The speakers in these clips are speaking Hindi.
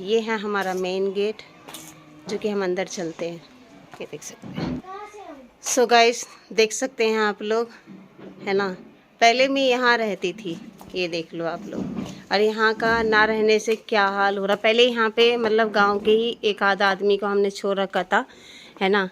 ये है हमारा मेन गेट, जो कि हम अंदर चलते हैं। ये देख सकते हैं। सो गाइस, देख सकते हैं आप लोग, है ना। पहले मैं यहाँ रहती थी, ये देख लो आप लोग। और यहाँ का ना रहने से क्या हाल हो रहा। पहले यहाँ पे मतलब गांव के ही एक आधा आदमी को हमने छोड़ रखा था, है ना।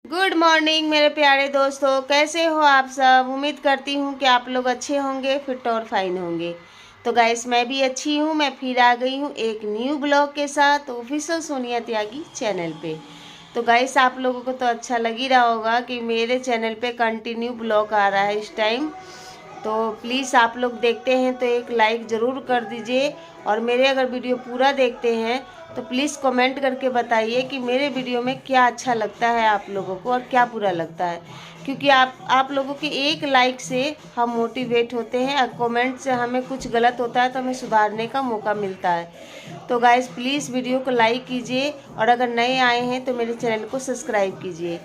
गुड मॉर्निंग मेरे प्यारे दोस्तों, कैसे हो आप सब। उम्मीद करती हूँ कि आप लोग अच्छे होंगे, फिट और फाइन होंगे। तो गाइस, मैं भी अच्छी हूँ। मैं फिर आ गई हूँ एक न्यू ब्लॉग के साथ ऑफिशियल सोनिया त्यागी चैनल पे। तो गाइस, आप लोगों को तो अच्छा लग ही रहा होगा कि मेरे चैनल पे कंटिन्यू ब्लॉग आ रहा है इस टाइम। तो प्लीज़ आप लोग देखते हैं तो एक लाइक ज़रूर कर दीजिए। और मेरे अगर वीडियो पूरा देखते हैं तो प्लीज़ कमेंट करके बताइए कि मेरे वीडियो में क्या अच्छा लगता है आप लोगों को और क्या बुरा लगता है। क्योंकि आप लोगों के एक लाइक से हम मोटिवेट होते हैं, और कमेंट से हमें कुछ गलत होता है तो हमें सुधारने का मौका मिलता है। तो गाइस, प्लीज़ वीडियो को लाइक कीजिए, और अगर नए आए हैं तो मेरे चैनल को सब्सक्राइब कीजिए।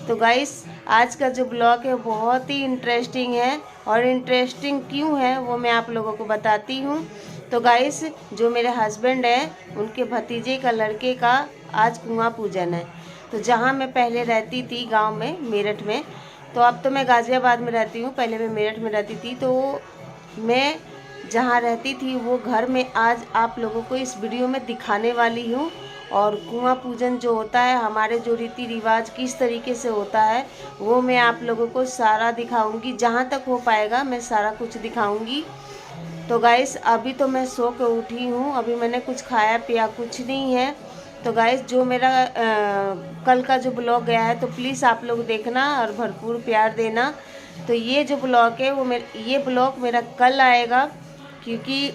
तो गाइस, आज का जो ब्लॉग है बहुत ही इंटरेस्टिंग है, और इंटरेस्टिंग क्यों है वो मैं आप लोगों को बताती हूँ। तो गाइस, जो मेरे हस्बैंड हैं उनके भतीजे का लड़के का आज कुआं पूजन है। तो जहाँ मैं पहले रहती थी गांव में, मेरठ में, तो अब तो मैं गाज़ियाबाद में रहती हूँ, पहले मैं मेरठ में रहती थी। तो मैं जहाँ रहती थी वो घर में आज आप लोगों को इस वीडियो में दिखाने वाली हूँ। और कुआं पूजन जो होता है, हमारे जो रीति रिवाज किस तरीके से होता है, वो मैं आप लोगों को सारा दिखाऊंगी। जहाँ तक हो पाएगा मैं सारा कुछ दिखाऊंगी। तो गाइस, अभी तो मैं सो के उठी हूँ, अभी मैंने कुछ खाया पिया कुछ नहीं है। तो गाइस, जो मेरा कल का जो ब्लॉग गया है तो प्लीज़ आप लोग देखना और भरपूर प्यार देना। तो ये जो ब्लॉग है वो ये ब्लॉग मेरा कल आएगा, क्योंकि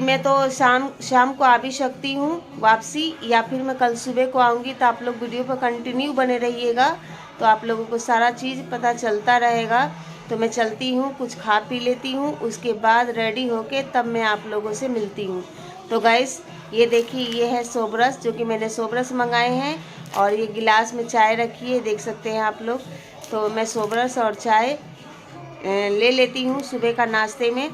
मैं तो शाम को आ भी सकती हूँ वापसी, या फिर मैं कल सुबह को आऊँगी। तो आप लोग वीडियो पर कंटिन्यू बने रहिएगा, तो आप लोगों को सारा चीज़ पता चलता रहेगा। तो मैं चलती हूँ, कुछ खा पी लेती हूँ, उसके बाद रेडी होके तब मैं आप लोगों से मिलती हूँ। तो गाइस, ये देखिए, ये है सोब्रस, जो कि मैंने सोब्रस मंगाए हैं। और ये गिलास में चाय रखी है, देख सकते हैं आप लोग। तो मैं सोब्रस और चाय ले लेती हूँ सुबह का नाश्ते में।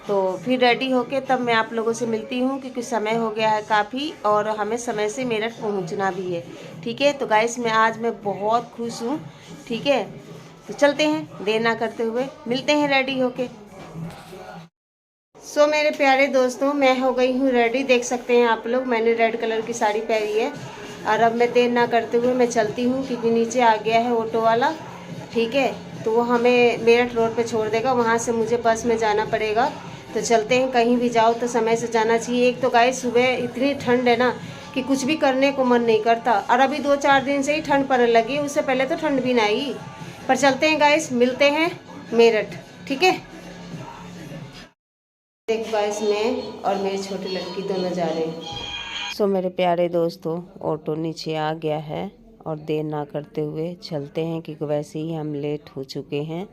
तो फिर रेडी होके तब मैं आप लोगों से मिलती हूँ, क्योंकि समय हो गया है काफ़ी और हमें समय से मेरठ पहुँचना भी है। ठीक है। तो गाइस, आज मैं बहुत खुश हूँ। ठीक है, तो चलते हैं, देर ना करते हुए मिलते हैं रेडी होके। सो मेरे प्यारे दोस्तों, मैं हो गई हूँ रेडी, देख सकते हैं आप लोग। मैंने रेड कलर की साड़ी पहनी है, और अब मैं देर ना करते हुए मैं चलती हूँ, क्योंकि नीचे आ गया है ऑटो वाला। ठीक है, तो वो हमें मेरठ रोड पे छोड़ देगा, वहाँ से मुझे बस में जाना पड़ेगा। तो चलते हैं, कहीं भी जाओ तो समय से जाना चाहिए। एक तो गाइस, सुबह इतनी ठंड है ना कि कुछ भी करने को मन नहीं करता, और अभी 2-4 दिन से ही ठंड पड़ने लगी, उससे पहले तो ठंड भी ना आई। पर चलते हैं गाइस, मिलते हैं मेरठ। ठीक है। देख गाइस, मैं और मेरी छोटी लड़की दोनों जा रहे हैं। सो मेरे प्यारे दोस्तों, ऑटो नीचे आ गया है, और देर ना करते हुए चलते हैं, क्योंकि वैसे ही हम लेट हो चुके हैं।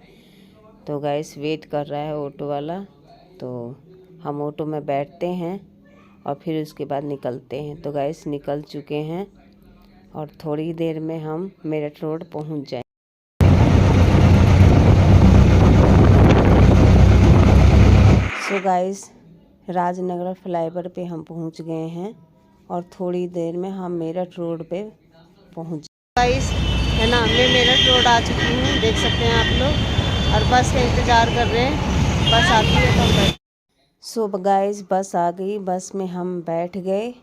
तो गाइस, वेट कर रहा है ऑटो वाला, तो हम ऑटो में बैठते हैं और फिर उसके बाद निकलते हैं। तो गाइस, निकल चुके हैं, और थोड़ी देर में हम मेरठ रोड पहुंच जाएंगे। तो गाइस, राजनगर फ्लाईओवर पे हम पहुंच गए हैं, और थोड़ी देर में हम मेरठ रोड पे पहुंच। गाइस, है ना, मैं मेरठ रोड आ चुकी हूँ, देख सकते हैं आप लोग, और बस का इंतज़ार कर रहे हैं। बस आती है तो हम बैठ। सो गाइस, बस आ गई, बस में हम बैठ गए,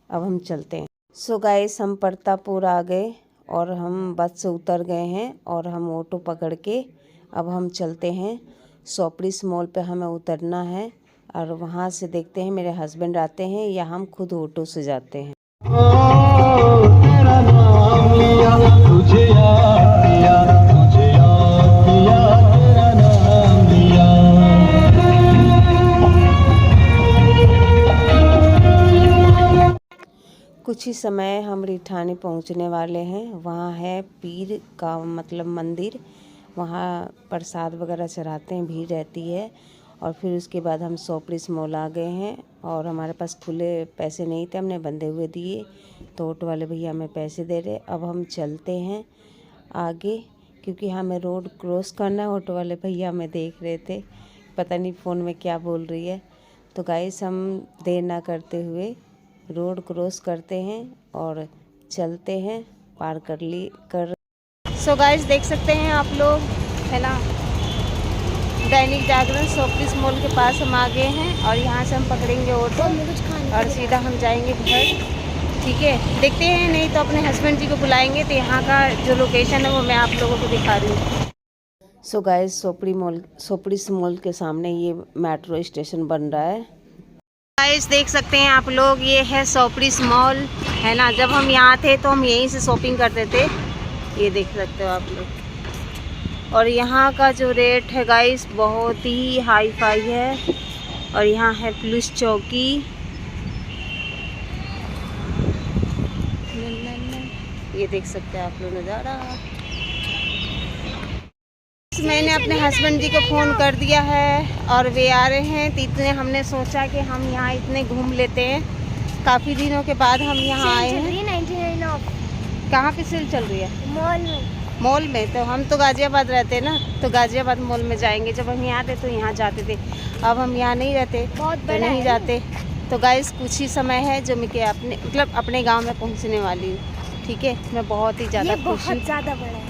अब हम चलते हैं। सो गाइस, हम प्रतापपुर आ गए, और हम बस से उतर गए हैं, और हम ऑटो पकड़ के अब हम चलते हैं शॉपरिस मॉल पे। हमें उतरना है, और वहाँ से देखते हैं मेरे हस्बैंड आते हैं या हम खुद ऑटो से जाते हैं। कुछ ही समय हम रिठानी पहुंचने वाले हैं। वहाँ है पीर का मतलब मंदिर, वहाँ प्रसाद वगैरह चढ़ाते हैं, भीड़ रहती है। और फिर उसके बाद हम सोपरिस मॉल आ गए हैं और हमारे पास खुले पैसे नहीं थे, हमने बंधे हुए दिए, तो ऑटो वाले भैया हमें पैसे दे रहे। अब हम चलते हैं आगे क्योंकि हमें रोड क्रॉस करना है। ऑटो वाले भैया हमें देख रहे थे, पता नहीं फ़ोन में क्या बोल रही है। तो गाइस हम देर ना करते हुए रोड क्रॉस करते हैं और चलते हैं, पार कर। सो गाइस देख सकते हैं आप लोग, है ना, दैनिक जागरण सोपरिस मॉल के पास हम आ गए हैं और यहाँ से हम पकड़ेंगे ऑटो और सीधा हम जाएंगे घर। ठीक है, देखते हैं, नहीं तो अपने हस्बैंड जी को बुलाएंगे। तो यहाँ का जो लोकेशन है वो मैं आप लोगों को दिखा रही हूँ। सो गाइस सोपरिस मॉल के सामने ये मेट्रो स्टेशन बन रहा है। गाइस देख सकते हैं आप लोग, ये है सोपरिस मॉल, है ना। जब हम यहाँ थे तो हम यहीं से शॉपिंग करते थे, ये देख सकते हो आप लोग। और यहाँ का जो रेट है गाइस बहुत ही हाई फाई है। और यहाँ है पुलिस चौकी, ये देख सकते हैं आप लोग नज़ारा। मैंने अपने हस्बैंड जी को फ़ोन कर दिया है और वे आ रहे हैं। तो इतने हमने सोचा कि हम यहाँ इतने घूम लेते हैं, काफ़ी दिनों के बाद हम यहाँ आए हैं। 99 ऑफ। कहाँ पे सेल चल रही है? मॉल में। तो हम तो गाज़ियाबाद रहते हैं ना, तो गाज़ियाबाद मॉल में जाएंगे। जब हम यहाँ थे तो यहाँ जाते थे, अब हम यहाँ नहीं रहते तो नहीं जाते। तो गाइस कुछ ही समय है जो मैं अपने गाँव में पहुँचने वाली हूँ। ठीक है, मैं बहुत ही ज़्यादा खुश हूँ। ज़्यादा बड़ा है।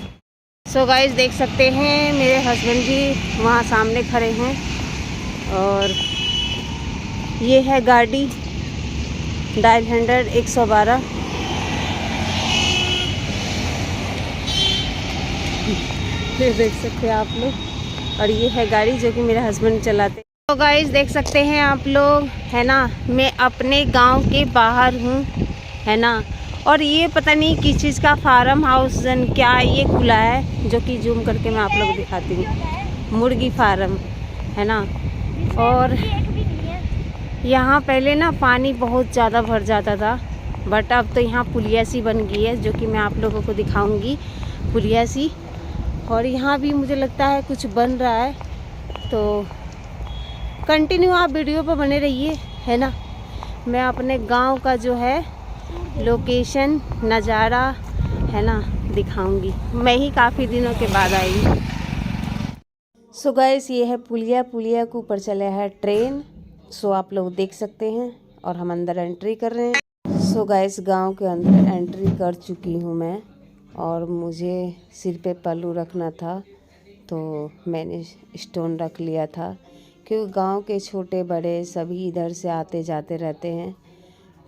सो गाइस देख सकते हैं मेरे हस्बैंड जी वहाँ सामने खड़े हैं और ये है गाड़ी डायल 112। ये देख सकते हैं आप लोग, और ये है गाड़ी जो कि मेरे हस्बैंड चलाते। तो गाइस देख सकते हैं आप लोग, है ना, मैं अपने गांव के बाहर हूँ, है ना। और ये पता नहीं किस चीज़ का फार्म हाउस जन क्या ये खुला है, जो कि जूम करके मैं आप लोग दिखाती हूँ। मुर्गी फार्म, है ना। और यहाँ पहले ना पानी बहुत ज़्यादा भर जाता था, बट अब तो यहाँ पुलिया सी बन गई है, जो कि मैं आप लोगों को दिखाऊंगी, पुलिया सी। और यहाँ भी मुझे लगता है कुछ बन रहा है, तो कंटिन्यू आप वीडियो पर बने रहिए, है ना। मैं अपने गांव का जो है लोकेशन नज़ारा, है ना, दिखाऊंगी। मैं ही काफ़ी दिनों के बाद आई हूँ। सो गाइस ये है पुलिया के ऊपर चला है ट्रेन। सो आप लोग देख सकते हैं और हम अंदर एंट्री कर रहे हैं। सो गाइस गांव के अंदर एंट्री कर चुकी हूँ मैं, और मुझे सिर पे पल्लू रखना था तो मैंने स्टोन रख लिया था, क्योंकि गांव के छोटे बड़े सभी इधर से आते जाते रहते हैं,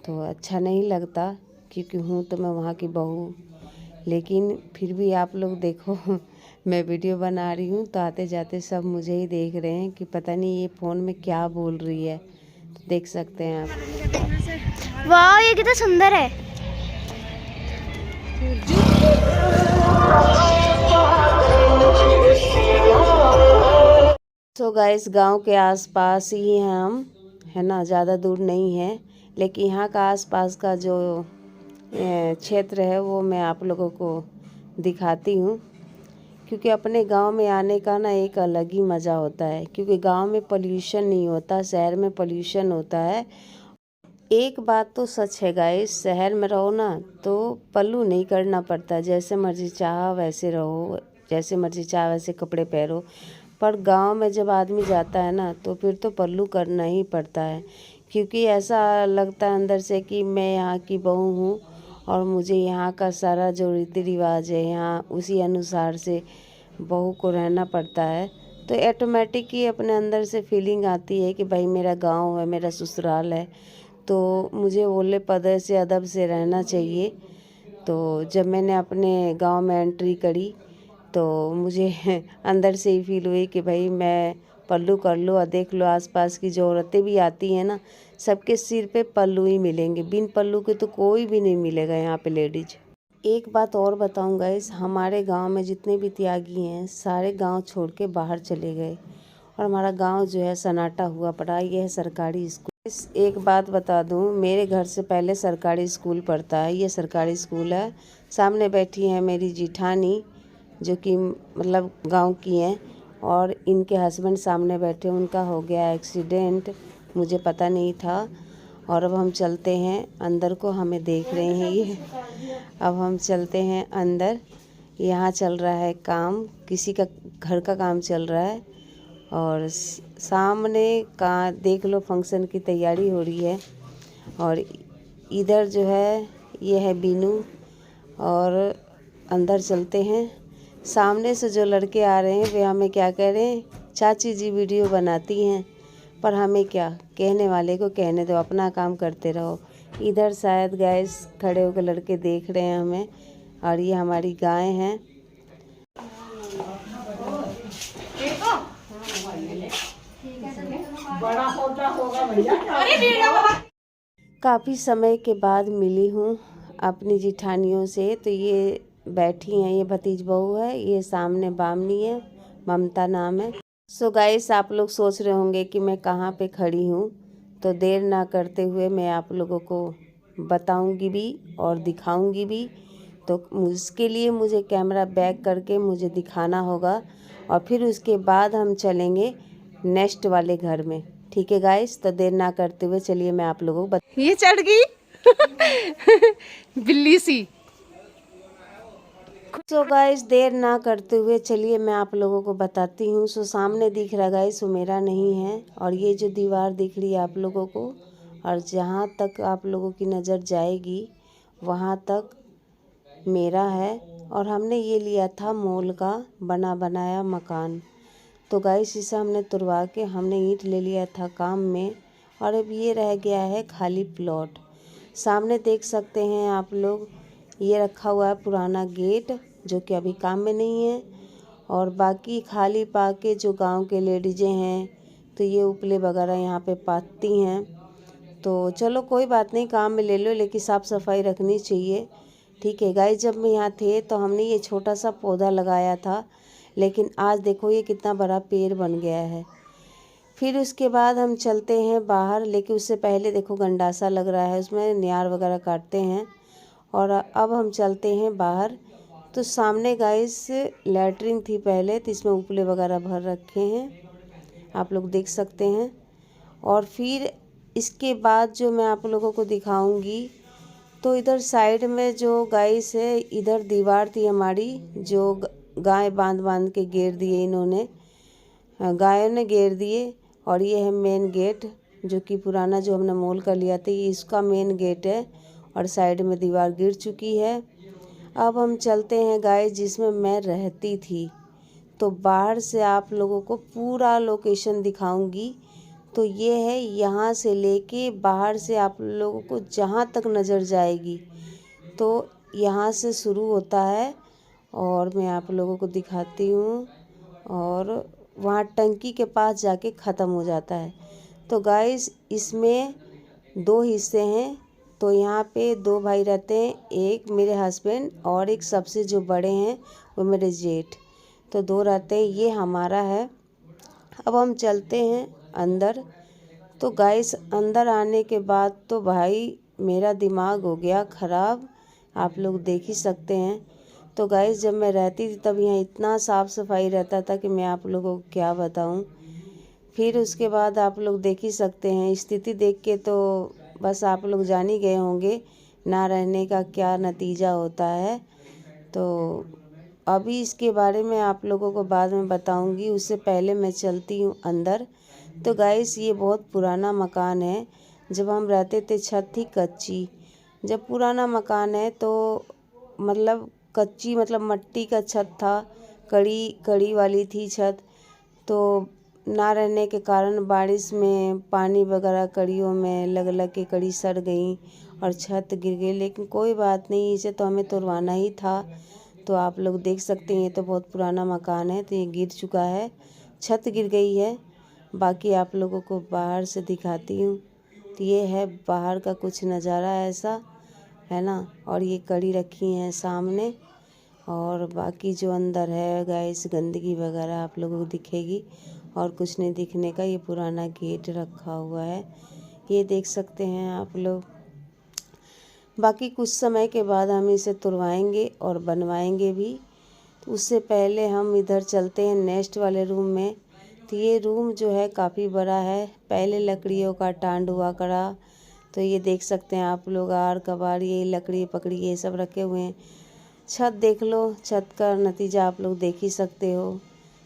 तो अच्छा नहीं लगता, क्योंकि हूँ तो मैं वहाँ की बहू। लेकिन फिर भी आप लोग देखो मैं वीडियो बना रही हूँ तो आते जाते सब मुझे ही देख रहे हैं कि पता नहीं ये फ़ोन में क्या बोल रही है। तो देख सकते हैं आप। वाह, ये कितना सुंदर है। तो गाइस गांव के आसपास ही हैं हम, है ना, ज़्यादा दूर नहीं है। लेकिन यहाँ का आसपास का जो क्षेत्र है वो मैं आप लोगों को दिखाती हूँ, क्योंकि अपने गांव में आने का ना एक अलग ही मज़ा होता है। क्योंकि गांव में पोल्यूशन नहीं होता, शहर में पोल्यूशन होता है। एक बात तो सच है गाइस, शहर में रहो ना तो पल्लू नहीं करना पड़ता, जैसे मर्जी चाह वैसे रहो, जैसे मर्जी चाह वैसे कपड़े पहनो। पर गांव में जब आदमी जाता है ना तो फिर तो पल्लू करना ही पड़ता है, क्योंकि ऐसा लगता है अंदर से कि मैं यहाँ की बहू हूँ और मुझे यहाँ का सारा जो रीति रिवाज है यहाँ उसी अनुसार से बहू को रहना पड़ता है। तो ऑटोमेटिक ही अपने अंदर से फीलिंग आती है कि भाई मेरा गांव है, मेरा ससुराल है, तो मुझे ओले पदे से अदब से रहना चाहिए। तो जब मैंने अपने गांव में एंट्री करी तो मुझे अंदर से ही फील हुई कि भाई मैं पल्लू कर लो। और देख लो आसपास की जो औरतें भी आती हैं ना, सबके सिर पे पल्लू ही मिलेंगे, बिन पल्लू के तो कोई भी नहीं मिलेगा यहाँ पे लेडीज। एक बात और बताऊँ गाइस, हमारे गांव में जितने भी त्यागी हैं सारे गांव छोड़ के बाहर चले गए और हमारा गांव जो है सन्नाटा हुआ पड़ा। ये है सरकारी स्कूल। एक बात बता दूं, मेरे घर से पहले सरकारी स्कूल पढ़ता है। ये सरकारी स्कूल है। सामने बैठी है मेरी जिठानी, जो कि मतलब गांव की हैं, और इनके हस्बैंड सामने बैठे। उनका हो गया एक्सीडेंट, मुझे पता नहीं था। और अब हम चलते हैं अंदर को, हमें देख रहे हैं ये। अब हम चलते हैं अंदर। यहाँ चल रहा है काम, किसी का घर का काम चल रहा है। और सामने का देख लो, फंक्शन की तैयारी हो रही है। और इधर जो है ये है बीनू। और अंदर चलते हैं। सामने से जो लड़के आ रहे हैं वे हमें क्या कह रहे हैं, चाची जी वीडियो बनाती हैं। पर हमें क्या, कहने वाले को कहने दो, अपना काम करते रहो। इधर शायद गैस खड़े होकर लड़के देख रहे हैं हमें। और ये हमारी गाय हैं। काफ़ी समय के बाद मिली हूँ अपनी जिठानियों से। तो ये बैठी हैं, ये भतीज बहू है, ये सामने बामनी है, ममता नाम है। सो गाइस, आप लोग सोच रहे होंगे कि मैं कहाँ पे खड़ी हूँ। तो देर ना करते हुए मैं आप लोगों को बताऊंगी भी और दिखाऊंगी भी। तो उसके लिए मुझे कैमरा बैक करके मुझे दिखाना होगा, और फिर उसके बाद हम चलेंगे नेक्स्ट वाले घर में। ठीक है गाइस, तो देर ना करते हुए चलिए मैं आप लोगों को ये चढ़ गई बिल्ली सी। सो गाइस, देर ना करते हुए चलिए मैं आप लोगों को बताती हूँ। सो सामने दिख रहा गाइस, वो मेरा नहीं है। और ये जो दीवार दिख रही है आप लोगों को, और जहाँ तक आप लोगों की नज़र जाएगी वहाँ तक मेरा है। और हमने ये लिया था मोल का बना बनाया मकान। तो गाइस, इसे हमने तुड़वा के हमने ईंट ले लिया था काम में। और अब ये रह गया है खाली प्लॉट। सामने देख सकते हैं आप लोग, ये रखा हुआ है पुराना गेट, जो कि अभी काम में नहीं है। और बाकी खाली पाके जो गांव के लेडीजें हैं, तो ये उपले वगैरह यहाँ पे पाती हैं। तो चलो कोई बात नहीं, काम में ले लो, लेकिन साफ़ सफाई रखनी चाहिए। ठीक है गाइस, जब मैं यहाँ थे तो हमने ये छोटा सा पौधा लगाया था, लेकिन आज देखो ये कितना बड़ा पेड़ बन गया है। फिर उसके बाद हम चलते हैं बाहर, लेकिन उससे पहले देखो गंडासा लग रहा है, उसमें नियार वगैरह काटते हैं। और अब हम चलते हैं बाहर। तो सामने गाइस लैट्रिन थी पहले, तो इसमें उपले वगैरह भर रखे हैं, आप लोग देख सकते हैं। और फिर इसके बाद जो मैं आप लोगों को दिखाऊंगी, तो इधर साइड में जो गाइस है, इधर दीवार थी हमारी, जो गाय बांध बांध के घेर दिए इन्होंने, गायों ने घेर दिए। और ये है मेन गेट, जो कि पुराना जो हमने मोल कर लिया था, ये इसका मेन गेट है। और साइड में दीवार गिर चुकी है। अब हम चलते हैं गाइस जिसमें मैं रहती थी। तो बाहर से आप लोगों को पूरा लोकेशन दिखाऊंगी। तो ये है, यहाँ से लेके बाहर से आप लोगों को जहाँ तक नज़र जाएगी, तो यहाँ से शुरू होता है और मैं आप लोगों को दिखाती हूँ। और वहाँ टंकी के पास जाके ख़त्म हो जाता है। तो गाइस, इसमें दो हिस्से हैं। तो यहाँ पे दो भाई रहते हैं, एक मेरे हस्बैंड और एक सबसे जो बड़े हैं वो मेरे जेठ। तो दो रहते हैं, ये हमारा है। अब हम चलते हैं अंदर। तो गाइस, अंदर आने के बाद तो भाई मेरा दिमाग हो गया ख़राब, आप लोग देख ही सकते हैं। तो गाइस, जब मैं रहती थी तब यहाँ इतना साफ़ सफाई रहता था कि मैं आप लोगों को क्या बताऊँ। फिर उसके बाद आप लोग देख ही सकते हैं, स्थिति देख के तो बस आप लोग जान ही गए होंगे ना रहने का क्या नतीजा होता है। तो अभी इसके बारे में आप लोगों को बाद में बताऊंगी, उससे पहले मैं चलती हूँ अंदर। तो गाइस, ये बहुत पुराना मकान है। जब हम रहते थे छत थी कच्ची। जब पुराना मकान है तो मतलब कच्ची, मतलब मट्टी का छत था, कड़ी कड़ी वाली थी छत। तो ना रहने के कारण बारिश में पानी वगैरह कड़ियों में लग लग के कड़ी सड़ गई और छत गिर गई। लेकिन कोई बात नहीं, इसे तो हमें तुड़वाना ही था। तो आप लोग देख सकते हैं, ये तो बहुत पुराना मकान है, तो ये गिर चुका है, छत गिर गई है। बाकी आप लोगों को बाहर से दिखाती हूँ। तो ये है बाहर का कुछ नज़ारा ऐसा है ना। और ये कड़ी रखी हैं सामने। और बाकी जो अंदर है गाइस, गंदगी वगैरह आप लोगों को दिखेगी, और कुछ नहीं दिखने का। ये पुराना गेट रखा हुआ है, ये देख सकते हैं आप लोग। बाकी कुछ समय के बाद हम इसे तुड़वाएंगे और बनवाएंगे भी। तो उससे पहले हम इधर चलते हैं नेक्स्ट वाले रूम में। तो ये रूम जो है काफ़ी बड़ा है, पहले लकड़ियों का टांड हुआ करा। तो ये देख सकते हैं आप लोग, आर कबाड़ ये लकड़ी पकड़ी ये सब रखे हुए हैं। छत देख लो, छत का नतीजा आप लोग देख ही सकते हो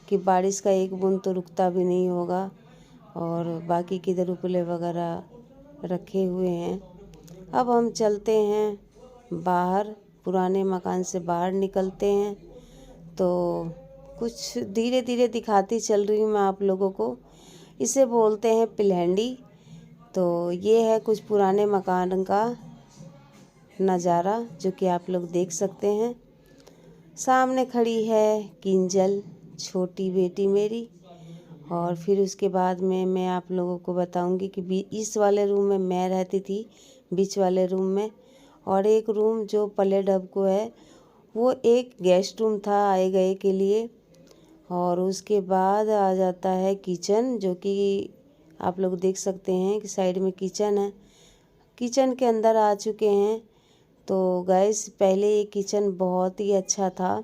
कि बारिश का एक बूंद तो रुकता भी नहीं होगा। और बाकी किधर उपले वगैरह रखे हुए हैं। अब हम चलते हैं बाहर, पुराने मकान से बाहर निकलते हैं। तो कुछ धीरे धीरे दिखाती चल रही हूँ मैं आप लोगों को। इसे बोलते हैं पिलहंडी। तो ये है कुछ पुराने मकान का नज़ारा जो कि आप लोग देख सकते हैं। सामने खड़ी है किंजल, छोटी बेटी मेरी। और फिर उसके बाद में मैं आप लोगों को बताऊंगी कि इस वाले रूम में मैं रहती थी, बीच वाले रूम में। और एक रूम जो पल्ले डब को है वो एक गेस्ट रूम था आए गए के लिए। और उसके बाद आ जाता है किचन, जो कि आप लोग देख सकते हैं कि साइड में किचन है। किचन के अंदर आ चुके हैं। तो गैस पहले ये किचन बहुत ही अच्छा था,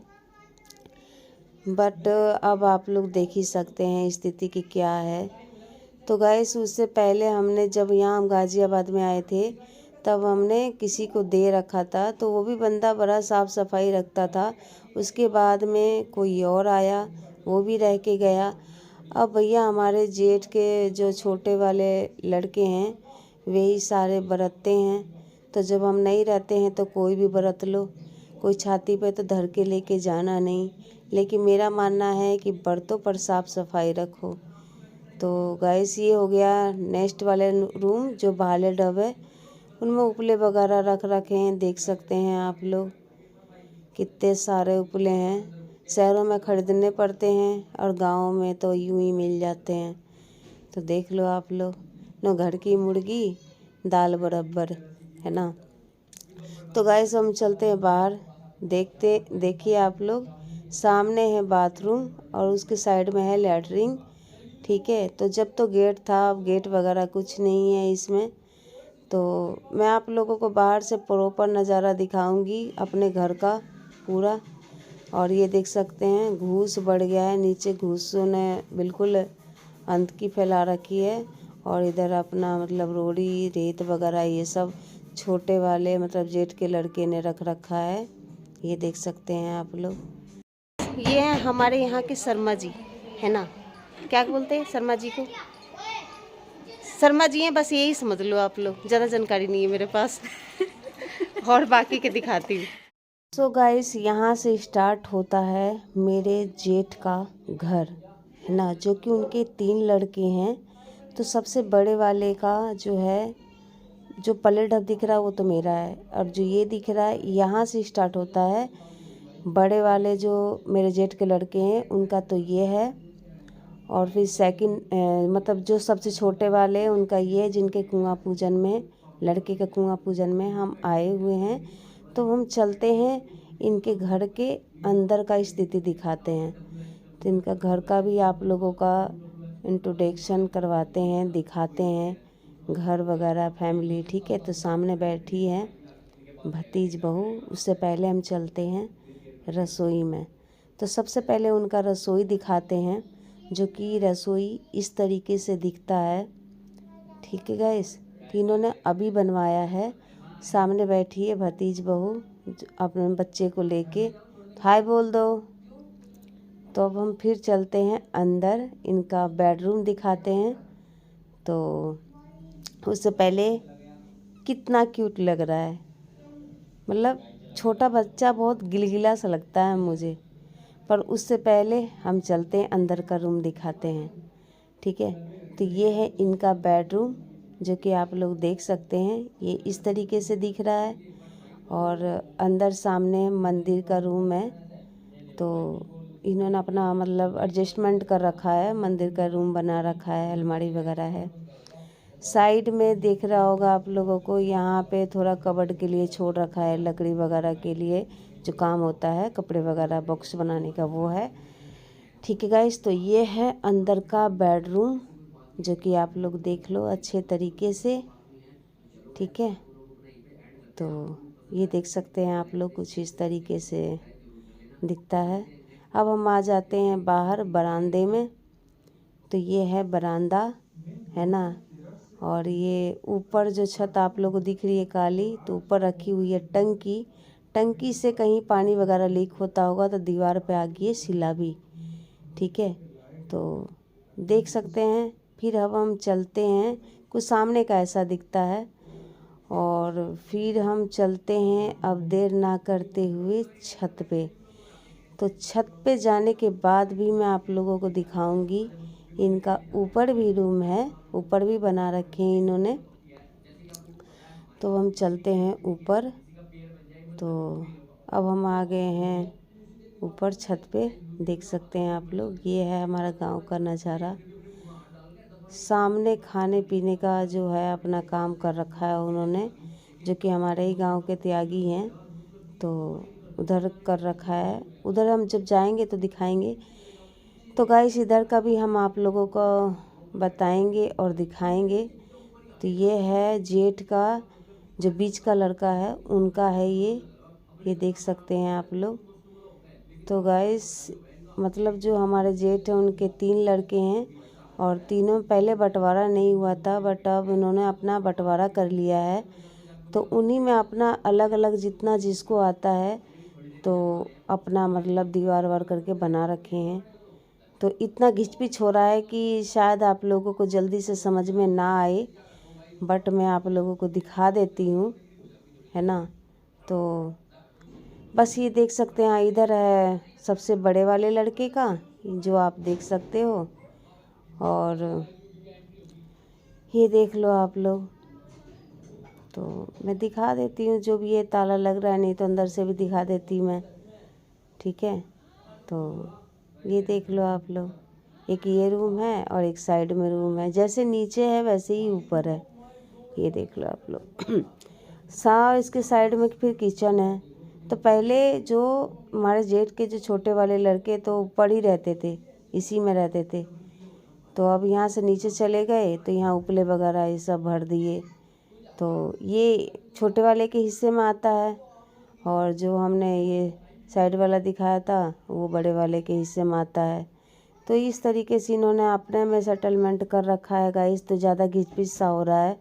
बट अब आप लोग देख ही सकते हैं स्थिति की क्या है। तो गैस उससे पहले हमने जब यहाँ हम गाज़ियाबाद में आए थे तब हमने किसी को दे रखा था, तो वो भी बंदा बड़ा साफ़ सफाई रखता था। उसके बाद में कोई और आया, वो भी रह के गया। अब भैया हमारे जेठ के जो छोटे वाले लड़के हैं वही सारे बरतते हैं। तो जब हम नहीं रहते हैं तो कोई भी बरत लो, कोई छाती पे तो धर के लेके जाना नहीं। लेकिन मेरा मानना है कि बर्तों पर साफ़ सफाई रखो। तो गैस ये हो गया नेक्स्ट वाले रूम जो भाले डब है, उनमें उपले वगैरह रख रखे हैं। देख सकते हैं आप लोग कितने सारे उपले हैं। शहरों में ख़रीदने पड़ते हैं और गाँव में तो यूं ही मिल जाते हैं। तो देख लो आप लोग, न घर की मुर्गी दाल बराबर, है ना। तो गैस हम चलते हैं बाहर। देखिए आप लोग, सामने है बाथरूम और उसके साइड में है लैट्रिन। ठीक है, तो जब तो गेट था, अब गेट वगैरह कुछ नहीं है इसमें। तो मैं आप लोगों को बाहर से प्रॉपर नज़ारा दिखाऊंगी अपने घर का पूरा। और ये देख सकते हैं घूस बढ़ गया है नीचे, घूसों ने बिल्कुल अंत की फैला रखी है। और इधर अपना मतलब रोड़ी रेत वगैरह ये सब छोटे वाले मतलब जेठ के लड़के ने रख रखा है। ये देख सकते हैं आप लोग। ये हैं हमारे यहाँ के शर्मा जी, है ना, क्या बोलते हैं शर्मा जी को, शर्मा जी हैं, बस यही समझ लो आप लोग, ज़्यादा जानकारी नहीं है मेरे पास। और बाकी के दिखाती हूँ। सो गाइस, यहाँ से स्टार्ट होता है मेरे जेठ का घर, है ना, जो कि उनके 3 लड़के हैं। तो सबसे बड़े वाले का जो है, जो पल्ले ढब दिख रहा है वो तो मेरा है। और जो ये दिख रहा है यहाँ से स्टार्ट होता है बड़े वाले जो मेरे जेठ के लड़के हैं उनका, तो ये है। और फिर सेकंड मतलब जो सबसे छोटे वाले हैं उनका ये है, जिनके कुआं पूजन में, लड़के के कुआं पूजन में हम आए हुए हैं। तो हम चलते हैं इनके घर के अंदर का स्थिति दिखाते हैं। तो इनका घर का भी आप लोगों का इंट्रोडक्शन करवाते हैं, दिखाते हैं घर वगैरह फैमिली। ठीक है, तो सामने बैठी है भतीज बहू। उससे पहले हम चलते हैं रसोई में। तो सबसे पहले उनका रसोई दिखाते हैं, जो कि रसोई इस तरीके से दिखता है। ठीक है गाइस, कि इन्होंने अभी बनवाया है। सामने बैठी है भतीज बहू अपने बच्चे को लेके, हाय बोल दो। तो अब हम फिर चलते हैं अंदर, इनका बेडरूम दिखाते हैं। तो उससे पहले कितना क्यूट लग रहा है, मतलब छोटा बच्चा बहुत गिलगिला सा लगता है मुझे। पर उससे पहले हम चलते हैं अंदर का रूम दिखाते हैं। ठीक है, तो ये है इनका बेडरूम, जो कि आप लोग देख सकते हैं ये इस तरीके से दिख रहा है। और अंदर सामने मंदिर का रूम है। तो इन्होंने अपना मतलब एडजस्टमेंट कर रखा है, मंदिर का रूम बना रखा है, अलमारी वगैरह है। साइड में देख रहा होगा आप लोगों को, यहाँ पे थोड़ा कबर्ड के लिए छोड़ रखा है, लकड़ी वगैरह के लिए जो काम होता है, कपड़े वगैरह बॉक्स बनाने का वो है। ठीक है गाइस, तो ये है अंदर का बेडरूम जो कि आप लोग देख लो अच्छे तरीके से, ठीक है। तो ये देख सकते हैं आप लोग, कुछ इस तरीके से दिखता है। अब हम आ जाते हैं बाहर बरामदे में। तो ये है बरामदा, है ना। और ये ऊपर जो छत आप लोगों को दिख रही है काली, तो ऊपर रखी हुई है टंकी। टंकी से कहीं पानी वगैरह लीक होता होगा तो दीवार पे आ गई है शिला भी, ठीक है। तो देख सकते हैं। फिर अब हम चलते हैं, कुछ सामने का ऐसा दिखता है। और फिर हम चलते हैं अब देर ना करते हुए छत पे। तो छत पे जाने के बाद भी मैं आप लोगों को दिखाऊंगी। इनका ऊपर भी रूम है, ऊपर भी बना रखे हैं इन्होंने। तो हम चलते हैं ऊपर। तो अब हम आ गए हैं ऊपर छत पे, देख सकते हैं आप लोग। ये है हमारा गांव का नज़ारा। सामने खाने पीने का जो है अपना काम कर रखा है उन्होंने, जो कि हमारे ही गांव के त्यागी हैं। तो उधर कर रखा है, उधर हम जब जाएंगे तो दिखाएंगे। तो गाइस इधर का भी हम आप लोगों को बताएंगे और दिखाएंगे। तो ये है जेठ का जो बीच का लड़का है, उनका है ये देख सकते हैं आप लोग। तो गाइस मतलब जो हमारे जेठ हैं उनके 3 लड़के हैं, और तीनों पहले बंटवारा नहीं हुआ था, बट अब उन्होंने अपना बंटवारा कर लिया है। तो उन्हीं में अपना अलग अलग जितना जिसको आता है तो अपना मतलब दीवार वार करके बना रखे हैं। तो इतना घिच-पिच हो रहा है कि शायद आप लोगों को जल्दी से समझ में ना आए, बट मैं आप लोगों को दिखा देती हूँ, है ना। तो बस ये देख सकते हैं, इधर है सबसे बड़े वाले लड़के का जो आप देख सकते हो। और ये देख लो आप लोग। तो मैं दिखा देती हूँ जो भी है, ताला लग रहा है, नहीं तो अंदर से भी दिखा देती मैं, ठीक है। तो ये देख लो आप लोग, एक ये रूम है और एक साइड में रूम है, जैसे नीचे है वैसे ही ऊपर है। ये देख लो आप लोग। इसके साइड में फिर किचन है। तो पहले जो हमारे जेठ के जो छोटे वाले लड़के तो ऊपर ही रहते थे, इसी में रहते थे। तो अब यहाँ से नीचे चले गए तो यहाँ उपले वगैरह ये सब भर दिए। तो ये छोटे वाले के हिस्से में आता है, और जो हमने ये साइड वाला दिखाया था वो बड़े वाले के हिस्से में आता है। तो इस तरीके से इन्होंने अपने में सेटलमेंट कर रखा है गाइस। तो ज़्यादा घिच-पिच सा हो रहा है।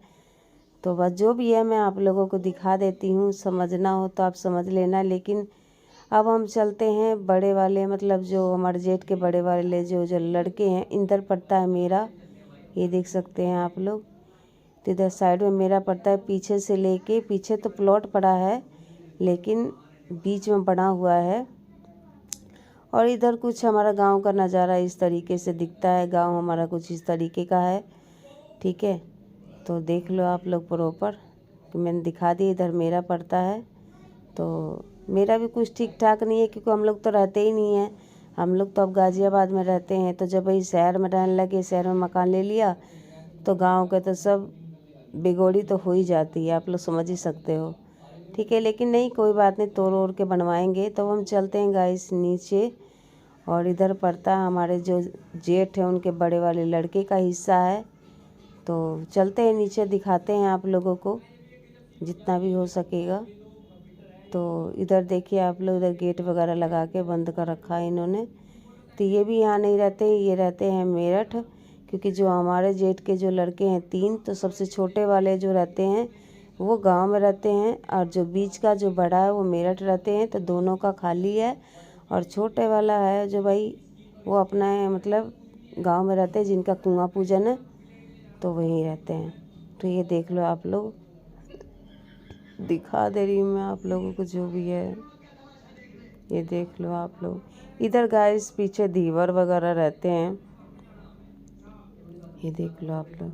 तो बस जो भी है मैं आप लोगों को दिखा देती हूँ, समझना हो तो आप समझ लेना। लेकिन अब हम चलते हैं बड़े वाले, मतलब जो हमारे जेठ के बड़े वाले जो जो लड़के हैं, इधर पड़ता है मेरा, ये देख सकते हैं आप लोग। तो इधर साइड में मेरा पड़ता है, पीछे से लेके पीछे तो प्लॉट पड़ा है लेकिन बीच में बना हुआ है। और इधर कुछ हमारा गांव का नज़ारा इस तरीके से दिखता है। गांव हमारा कुछ इस तरीके का है, ठीक है। तो देख लो आप लोग प्रॉपर, तो मैंने दिखा दिया। इधर मेरा पड़ता है, तो मेरा भी कुछ ठीक ठाक नहीं है क्योंकि हम लोग तो रहते ही नहीं हैं। हम लोग तो अब गाज़ियाबाद में रहते हैं। तो जब वही शहर में रहने लगे, शहर में मकान ले लिया, तो गांव के तो सब बिगोड़ी तो हो ही जाती है, आप लोग समझ ही सकते हो, ठीक है। लेकिन नहीं, कोई बात नहीं, तोड़ ओड़ के बनवाएंगे। तो हम चलते हैं गाइस नीचे। और इधर पड़ता है हमारे जो जेठ है उनके बड़े वाले लड़के का हिस्सा है। तो चलते हैं नीचे, दिखाते हैं आप लोगों को जितना भी हो सकेगा। तो इधर देखिए आप लोग, इधर गेट वगैरह लगा के बंद कर रखा है इन्होंने। तो ये भी यहाँ नहीं रहते, ये रहते हैं मेरठ। क्योंकि जो हमारे जेठ के जो लड़के हैं 3, तो सबसे छोटे वाले जो रहते हैं वो गांव में रहते हैं, और जो बीच का जो बड़ा है वो मेरठ रहते हैं। तो दोनों का खाली है, और छोटे वाला है जो भाई वो अपना है, मतलब गांव में रहते हैं, जिनका कुआं पूजन है तो वहीं रहते हैं। तो ये देख लो आप लोग, दिखा दे रही हूँ मैं आप लोगों को जो भी है, ये देख लो आप लोग। इधर गाइस पीछे दीवर वगैरह रहते हैं, ये देख लो आप लोग।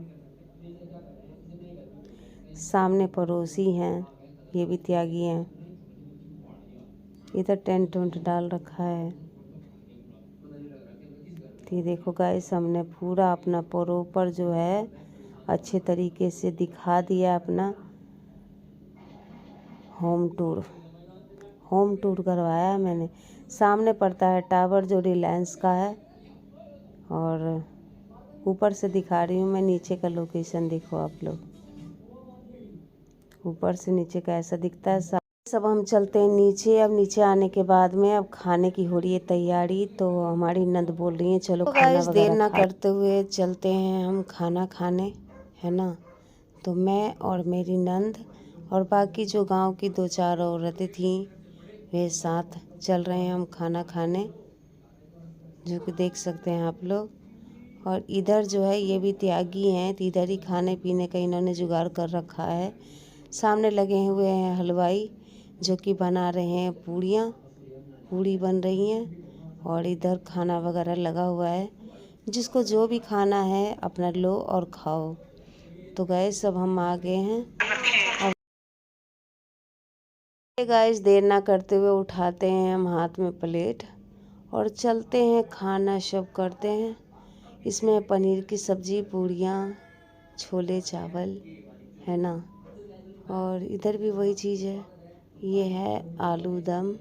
सामने पड़ोसी हैं, ये भी त्यागी हैं। इधर टेंट वेंट डाल रखा है। तो ये देखो गाइस, हमने पूरा अपना प्रॉपर जो है अच्छे तरीके से दिखा दिया अपना होम टूर करवाया है मैंने। सामने पड़ता है टावर जो रिलायंस का है, और ऊपर से दिखा रही हूँ मैं, नीचे का लोकेशन देखो आप लोग, ऊपर से नीचे का ऐसा दिखता है सब हम चलते हैं नीचे। अब नीचे आने के बाद में अब खाने की हो रही है तैयारी, तो हमारी नंद बोल रही है चलो खाना वगैरह देर ना करते हुए चलते हैं हम खाना खाने, है ना। तो मैं और मेरी नंद और बाकी जो गांव की 2-4 औरतें थीं वे साथ चल रहे हैं हम खाना खाने, जो कि देख सकते हैं आप लोग। और इधर जो है ये भी त्यागी हैं, तो इधर ही खाने पीने का इन्होंने जुगाड़ कर रखा है। सामने लगे हुए हैं हलवाई जो कि बना रहे हैं पूड़ी बन रही हैं, और इधर खाना वगैरह लगा हुआ है। जिसको जो भी खाना है अपना लो और खाओ। तो गैस सब हम आ गए हैं। गाइस देर ना करते हुए उठाते हैं हम हाथ में प्लेट और चलते हैं, खाना सब करते हैं। इसमें पनीर की सब्ज़ी, पूड़ियाँ, छोले चावल, है ना। और इधर भी वही चीज़ है, ये है आलू दम,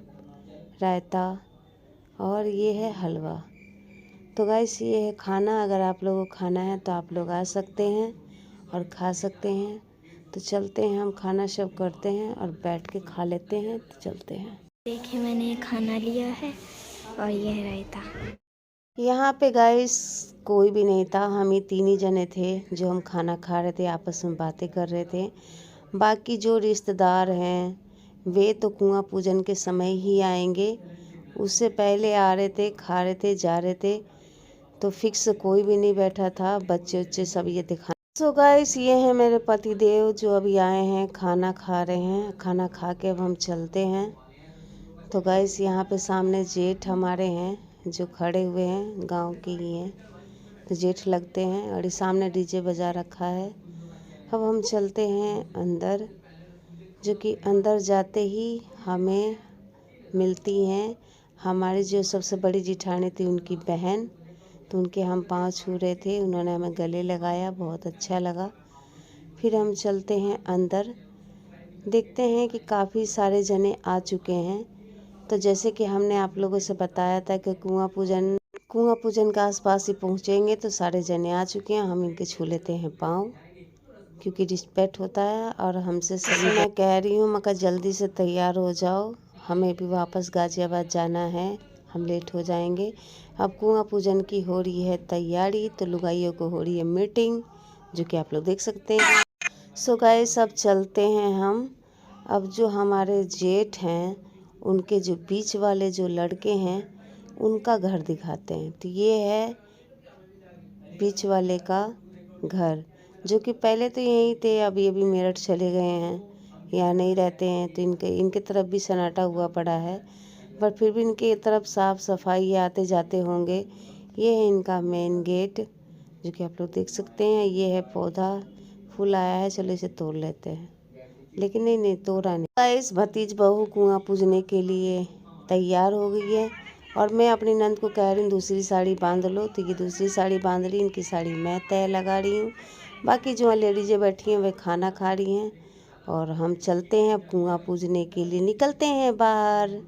रायता और ये है हलवा। तो गाइस ये है खाना। अगर आप लोगों को खाना है तो आप लोग आ सकते हैं और खा सकते हैं। तो चलते हैं हम, खाना सब करते हैं और बैठ के खा लेते हैं। तो चलते हैं। देखिए मैंने खाना लिया है और ये है रायता। यहाँ पे गाइस कोई भी नहीं था, हम ही 3 ही जने थे जो हम खाना खा रहे थे, आपस में बातें कर रहे थे। बाकी जो रिश्तेदार हैं वे तो कुआं पूजन के समय ही आएंगे, उससे पहले आ रहे थे, खा रहे थे, जा रहे थे। तो फिक्स कोई भी नहीं बैठा था, बच्चे उच्चे सब ये दिखा। सो गाइस ये हैं मेरे पति देव जो अभी आए हैं, खाना खा रहे हैं। खाना खा के अब हम चलते हैं। तो गाइस यहाँ पे सामने जेठ हमारे हैं जो खड़े हुए हैं, गांव के ही हैं, तो जेठ लगते हैं। और ये सामने डीजे बजा रखा है। अब हम चलते हैं अंदर, जो कि अंदर जाते ही हमें मिलती हैं हमारी जो सबसे बड़ी जिठानी थी, उनकी बहन। तो उनके हम पाँव छू रहे थे, उन्होंने हमें गले लगाया, बहुत अच्छा लगा। फिर हम चलते हैं अंदर, देखते हैं कि काफ़ी सारे जने आ चुके हैं। तो जैसे कि हमने आप लोगों से बताया था कि कुआं पूजन के आसपास ही पहुंचेंगे, तो सारे जने आ चुके हैं। हम इनके छू लेते हैं पाँव, क्योंकि रिस्पेक्ट होता है। और हमसे सभी, मैं कह रही हूँ मगर जल्दी से तैयार हो जाओ, हमें भी वापस गाज़ियाबाद जाना है, हम लेट हो जाएंगे। अब कुआं पूजन की हो रही है तैयारी, तो लुगाइयों को हो रही है मीटिंग, जो कि आप लोग देख सकते हैं। सो गाइस अब चलते हैं हम। अब जो हमारे जेठ हैं उनके जो बीच वाले जो लड़के हैं उनका घर दिखाते हैं। तो ये है बीच वाले का घर, जो कि पहले तो यहीं थे, अब ये भी मेरठ चले गए हैं, यहाँ नहीं रहते हैं। तो इनके तरफ भी सन्नाटा हुआ पड़ा है, पर फिर भी इनके तरफ साफ़ सफाई आते जाते होंगे। ये है इनका मेन गेट, जो कि आप लोग देख सकते हैं। ये है पौधा, फूल आया है, चलो इसे तोड़ लेते हैं। लेकिन नहीं तोड़ा नहीं। इस भतीज बहू कुआं पूजने के लिए तैयार हो गई है, और मैं अपनी नंद को कह रही हूँ दूसरी साड़ी बांध लो। तो ये दूसरी साड़ी बांध रही, इनकी साड़ी मैं तय लगा रही हूँ। बाकी जो लेडीजें बैठी हैं वे खाना खा रही हैं, और हम चलते हैं अब कुआं पूजने के लिए, निकलते हैं बाहर।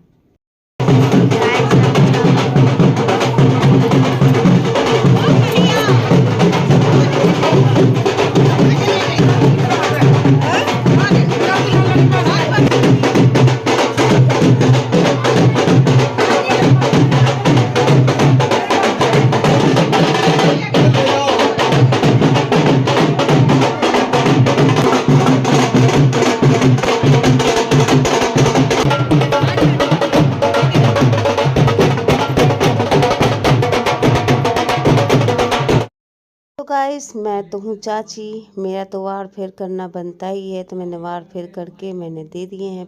गाइस मैं तो हूँ चाची, मेरा तो वार फेर करना बनता ही है, तो मैंने वार फेर करके मैंने दे दिए हैं।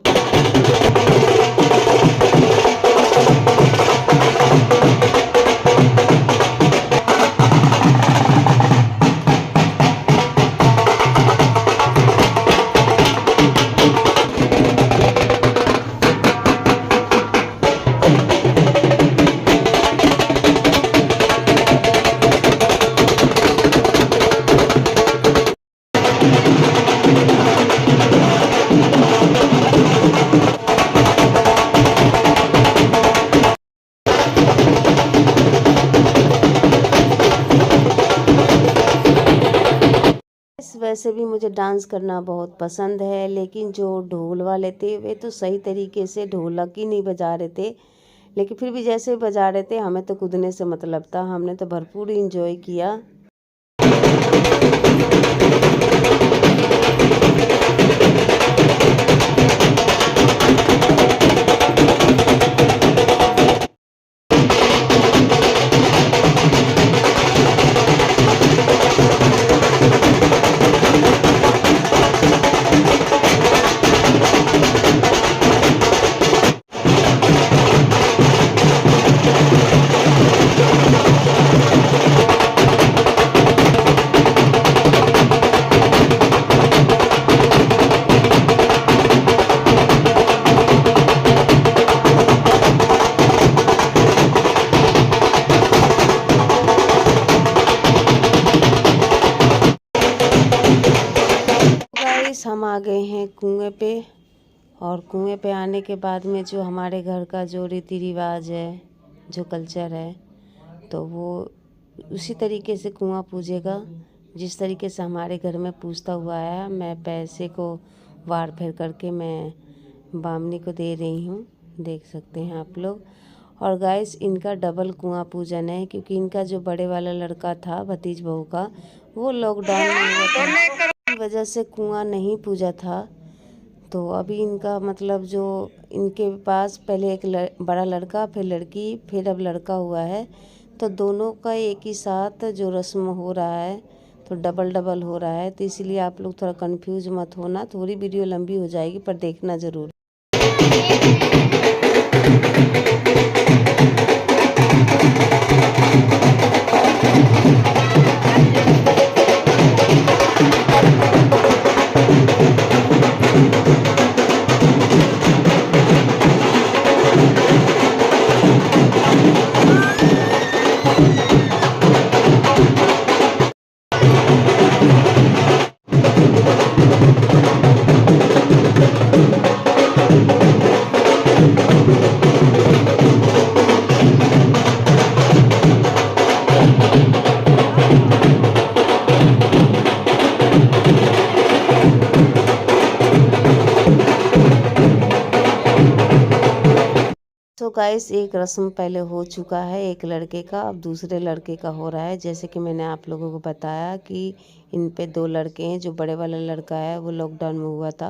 वैसे भी मुझे डांस करना बहुत पसंद है, लेकिन जो ढोल वाले थे वे तो सही तरीके से ढोलक ही नहीं बजा रहे थे। लेकिन फिर भी जैसे बजा रहे थे, हमें तो कूदने से मतलब था, हमने तो भरपूर इंजॉय किया। हम आ गए हैं कुएं पे, और कुएं पे आने के बाद में जो हमारे घर का जो रीति रिवाज है, जो कल्चर है, तो वो उसी तरीके से कुआं पूजेगा जिस तरीके से हमारे घर में पूजता हुआ है। मैं पैसे को वार फेर करके मैं बामनी को दे रही हूँ, देख सकते हैं आप लोग। और गाइस, इनका डबल कुआं पूजन है, क्योंकि इनका जो बड़े वाला लड़का था, भतीज बहू का, वो लॉकडाउन में हुआ था, की वजह से कुआं नहीं पूजा था। तो अभी इनका मतलब जो इनके पास पहले एक बड़ा लड़का, फिर लड़की, फिर अब लड़का हुआ है, तो दोनों का एक ही साथ जो रस्म हो रहा है, तो डबल डबल हो रहा है। तो इसीलिए आप लोग थोड़ा कंफ्यूज मत होना, थोड़ी वीडियो लंबी हो जाएगी पर देखना ज़रूर। तो गाइस, एक रस्म पहले हो चुका है एक लड़के का, अब दूसरे लड़के का हो रहा है। जैसे कि मैंने आप लोगों को बताया कि इन पे 2 लड़के हैं। जो बड़े वाला लड़का है वो लॉकडाउन में हुआ था,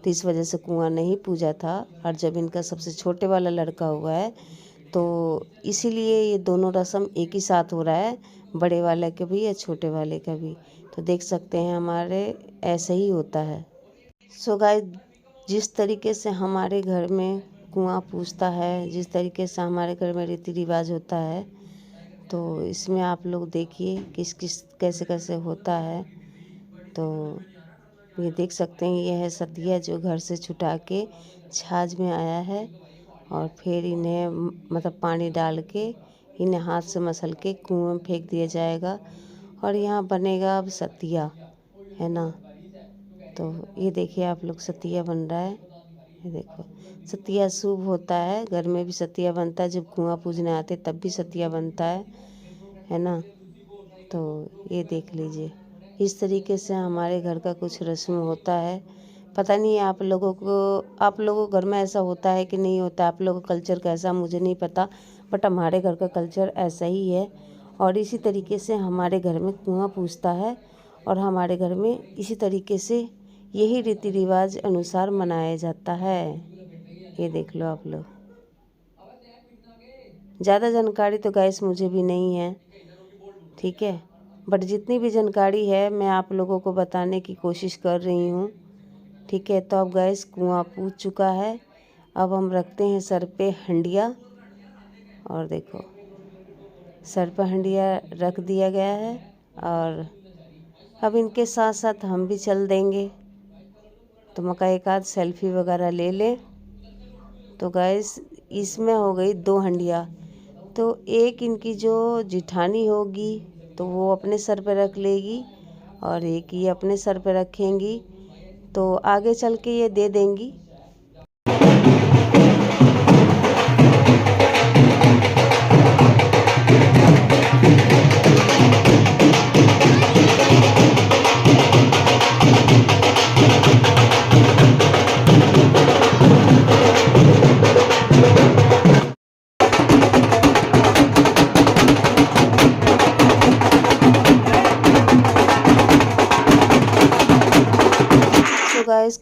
तो इस वजह से कुआं नहीं पूजा था। और जब इनका सबसे छोटे वाला लड़का हुआ है, तो इसीलिए ये दोनों रस्म एक ही साथ हो रहा है, बड़े वाले का भी या छोटे वाले का भी। तो देख सकते हैं हमारे ऐसे ही होता है। सो गाइस, जिस तरीके से हमारे घर में कुआं पूजता है, जिस तरीके से हमारे घर में रीति रिवाज होता है, तो इसमें आप लोग देखिए किस किस कैसे कैसे होता है। तो ये देख सकते हैं, ये है सतिया जो घर से छुटा के छाछ में आया है, और फिर इन्हें मतलब पानी डाल के इन्हें हाथ से मसल के कुएं में फेंक दिया जाएगा, और यहाँ बनेगा अब सतिया, है ना। तो ये देखिए आप लोग, सतिया बन रहा है। ये देखो, सतिया शुभ होता है, घर में भी सतिया बनता है, जब कुआं पूजने आते तब भी सतिया बनता है ना। तो ये देख लीजिए, इस तरीके से हमारे घर का कुछ रस्म होता है। पता नहीं आप लोगों के घर में ऐसा होता है कि नहीं होता, आप लोगों का कल्चर कैसा मुझे नहीं पता, बट हमारे घर का कल्चर ऐसा ही है। और इसी तरीके से हमारे घर में कुआं पूजता है, और हमारे घर में इसी तरीके से यही रीति रिवाज अनुसार मनाया जाता है। ये देख लो आप लोग। ज़्यादा जानकारी तो गाइस मुझे भी नहीं है, ठीक है, बट जितनी भी जानकारी है मैं आप लोगों को बताने की कोशिश कर रही हूँ, ठीक है। तो अब गाइस, कुआं पूज चुका है, अब हम रखते हैं सर पे हंडिया, और देखो सर पे हंडिया रख दिया गया है। और अब इनके साथ साथ हम भी चल देंगे, तो मका एक आध सेल्फी वगैरह ले लें। तो गाइस, इसमें हो गई 2 हंडिया, तो एक इनकी जो जिठानी होगी तो वो अपने सर पे रख लेगी, और एक ये अपने सर पे रखेंगी, तो आगे चल के ये दे देंगी।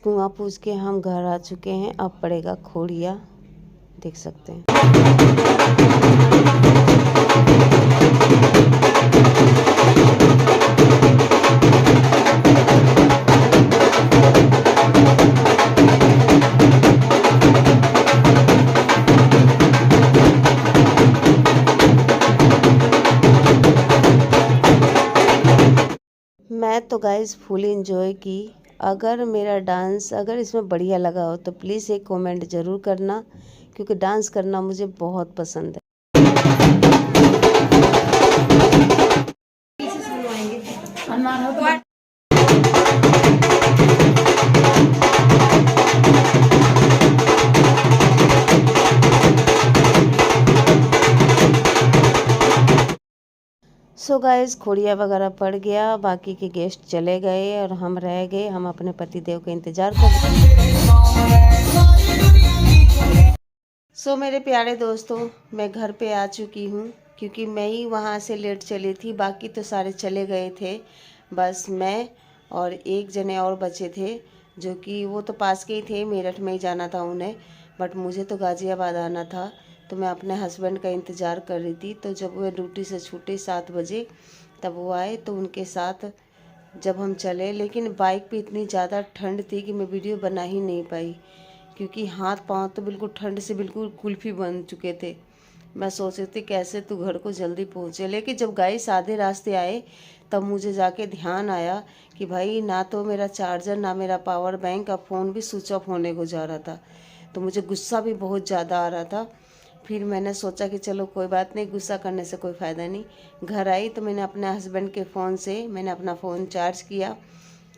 कुआं पूछ के हम घर आ चुके हैं। अब पड़ेगा खोड़िया, देख सकते हैं। मैं तो गाइस फुल एंजॉय की। अगर मेरा डांस अगर इसमें बढ़िया लगा हो तो प्लीज़ एक कमेंट ज़रूर करना, क्योंकि डांस करना मुझे बहुत पसंद है। सो गाइस खोड़िया वगैरह पड़ गया, बाकी के गेस्ट चले गए और हम रह गए। हम अपने पति देव का इंतज़ार कर सो मेरे प्यारे दोस्तों, मैं घर पे आ चुकी हूँ, क्योंकि मैं ही वहाँ से लेट चली थी। बाकी तो सारे चले गए थे, बस मैं और एक जने और बचे थे, जो कि वो तो पास के ही थे, मेरठ में ही जाना था उन्हें, बट मुझे तो गाज़ियाबाद आना था। तो मैं अपने हस्बैंड का इंतज़ार कर रही थी। तो जब वो ड्यूटी से छूटे 7 बजे, तब वो आए, तो उनके साथ जब हम चले, लेकिन बाइक पे इतनी ज़्यादा ठंड थी कि मैं वीडियो बना ही नहीं पाई, क्योंकि हाथ पांव तो बिल्कुल ठंड से बिल्कुल कुल्फी बन चुके थे। मैं सोच रही थी कैसे तू घर को जल्दी पहुँचे, लेकिन जब गाइस आधे रास्ते आए तब मुझे जाके ध्यान आया कि भाई ना तो मेरा चार्जर, ना मेरा पावर बैंक, अब फ़ोन भी स्विच ऑफ होने को जा रहा था। तो मुझे गुस्सा भी बहुत ज़्यादा आ रहा था। फिर मैंने सोचा कि चलो कोई बात नहीं, गुस्सा करने से कोई फ़ायदा नहीं। घर आई तो मैंने अपने हस्बैंड के फ़ोन से मैंने अपना फ़ोन चार्ज किया।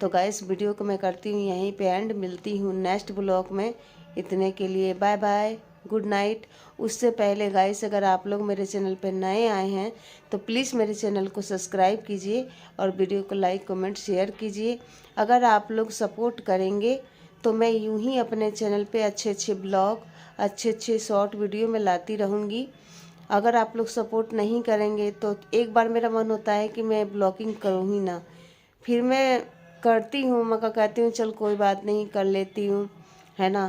तो गाइस वीडियो को मैं करती हूँ यहीं पे एंड, मिलती हूँ नेक्स्ट ब्लॉग में। इतने के लिए बाय बाय, गुड नाइट। उससे पहले गाइस, अगर आप लोग मेरे चैनल पे नए आए हैं तो प्लीज़ मेरे चैनल को सब्सक्राइब कीजिए और वीडियो को लाइक कमेंट शेयर कीजिए। अगर आप लोग सपोर्ट करेंगे तो मैं यूं ही अपने चैनल पे अच्छे अच्छे ब्लॉग, अच्छे अच्छे शॉर्ट वीडियो में लाती रहूँगी। अगर आप लोग सपोर्ट नहीं करेंगे तो एक बार मेरा मन होता है कि मैं ब्लॉगिंग करूँ ही ना, फिर मैं करती हूँ, मैं कहती हूँ चल कोई बात नहीं, कर लेती हूँ, है ना,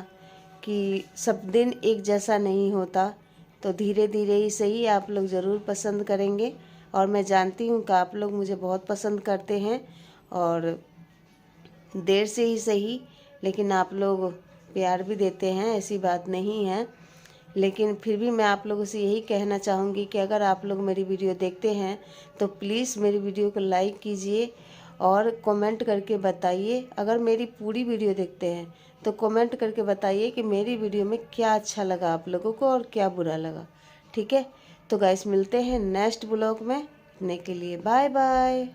कि सब दिन एक जैसा नहीं होता। तो धीरे धीरे ही सही आप लोग ज़रूर पसंद करेंगे, और मैं जानती हूँ कि आप लोग मुझे बहुत पसंद करते हैं, और देर से ही सही, लेकिन आप लोग प्यार भी देते हैं, ऐसी बात नहीं है। लेकिन फिर भी मैं आप लोगों से यही कहना चाहूँगी कि अगर आप लोग मेरी वीडियो देखते हैं तो प्लीज़ मेरी वीडियो को लाइक कीजिए और कमेंट करके बताइए। अगर मेरी पूरी वीडियो देखते हैं तो कमेंट करके बताइए कि मेरी वीडियो में क्या अच्छा लगा आप लोगों को और क्या बुरा लगा, ठीक है। तो गाइस मिलते हैं नेक्स्ट ब्लॉग में, इतने के लिए बाय बाय।